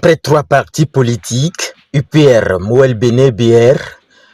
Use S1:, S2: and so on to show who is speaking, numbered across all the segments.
S1: Après 3 partis politiques, UPR, Moël Béné BR,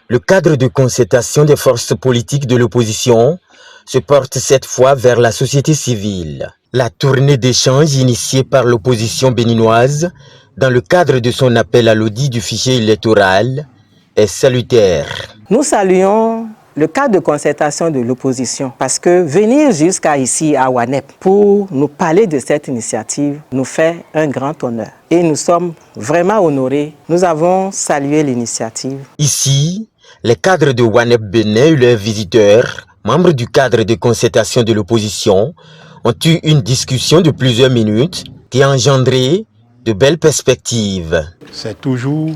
S1: le cadre de concertation des forces politiques de l'opposition se porte cette fois vers la société civile. La tournée d'échange initiée par l'opposition béninoise dans le cadre de son appel à l'audit du fichier électoral est salutaire.
S2: Nous saluons le cadre de concertation de l'opposition parce que venir jusqu'à ici à Wanep pour nous parler de cette initiative nous fait un grand honneur. Et nous sommes vraiment honorés. Nous avons salué l'initiative.
S1: Ici, les cadres de Wanep Bénin et leurs visiteurs, membres du cadre de concertation de l'opposition, ont eu une discussion de plusieurs minutes qui a engendré de belles perspectives.
S3: C'est toujours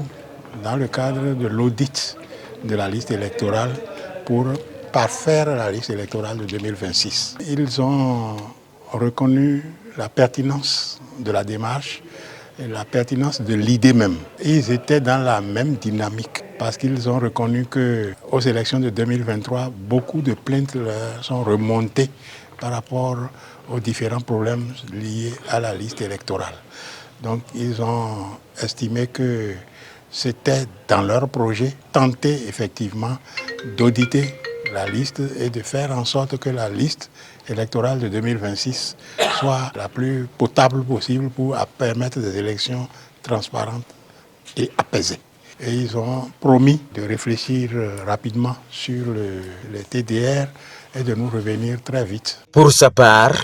S3: dans le cadre de l'audit de la liste électorale pour parfaire la liste électorale de 2026. Ils ont reconnu la pertinence de la démarche et la pertinence de l'idée même. Ils étaient dans la même dynamique parce qu'ils ont reconnu qu'aux élections de 2023, beaucoup de plaintes leur sont remontées par rapport aux différents problèmes liés à la liste électorale. Donc ils ont estimé que c'était dans leur projet tenter effectivement d'auditer la liste et de faire en sorte que la liste électorale de 2026 soit la plus potable possible pour permettre des élections transparentes et apaisées. Et ils ont promis de réfléchir rapidement sur les TDR et de nous revenir très vite.
S1: Pour sa part,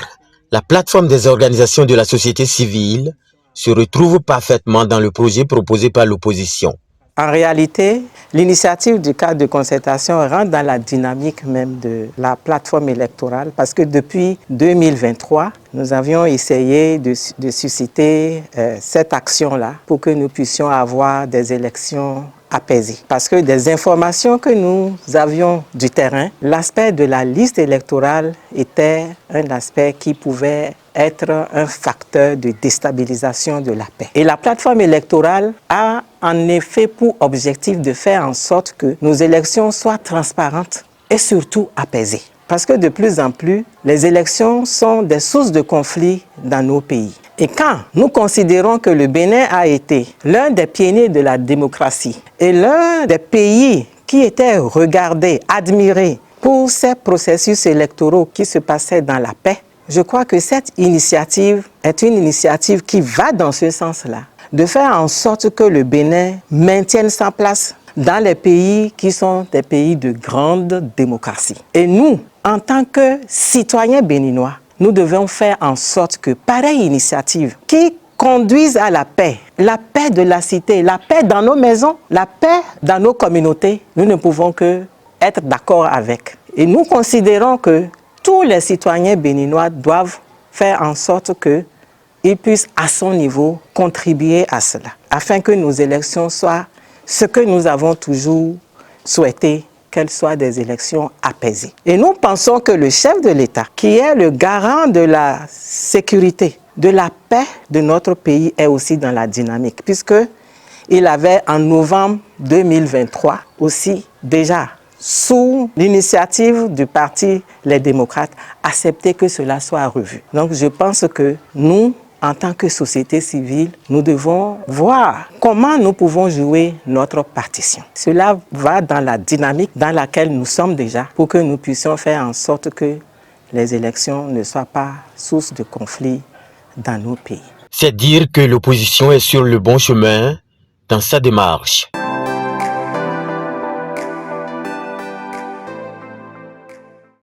S1: la plateforme des organisations de la société civile se retrouve parfaitement dans le projet proposé par l'opposition.
S2: En réalité, l'initiative du cadre de concertation rentre dans la dynamique même de la plateforme électorale parce que depuis 2023, nous avions essayé de susciter cette action-là pour que nous puissions avoir des élections apaisées. Parce que des informations que nous avions du terrain, l'aspect de la liste électorale était un aspect qui pouvait être un facteur de déstabilisation de la paix. Et la plateforme électorale a en effet pour objectif de faire en sorte que nos élections soient transparentes et surtout apaisées. Parce que de plus en plus, les élections sont des sources de conflits dans nos pays. Et quand nous considérons que le Bénin a été l'un des pionniers de la démocratie et l'un des pays qui était regardé, admiré pour ces processus électoraux qui se passaient dans la paix, je crois que cette initiative est une initiative qui va dans ce sens-là, de faire en sorte que le Bénin maintienne sa place dans les pays qui sont des pays de grande démocratie. Et nous, en tant que citoyens béninois, nous devons faire en sorte que pareille initiative qui conduise à la paix de la cité, la paix dans nos maisons, la paix dans nos communautés, nous ne pouvons que être d'accord avec. Et nous considérons que tous les citoyens béninois doivent faire en sorte qu'ils puissent à son niveau contribuer à cela, afin que nos élections soient ce que nous avons toujours souhaité, qu'elles soient des élections apaisées. Et nous pensons que le chef de l'État, qui est le garant de la sécurité, de la paix de notre pays, est aussi dans la dynamique, puisqu'il avait en novembre 2023 aussi déjà, sous l'initiative du parti Les Démocrates, accepté que cela soit revu. Donc je pense que nous, en tant que société civile, nous devons voir comment nous pouvons jouer notre partition. Cela va dans la dynamique dans laquelle nous sommes déjà pour que nous puissions faire en sorte que les élections ne soient pas source de conflits dans nos pays.
S1: C'est dire que l'opposition est sur le bon chemin dans sa démarche.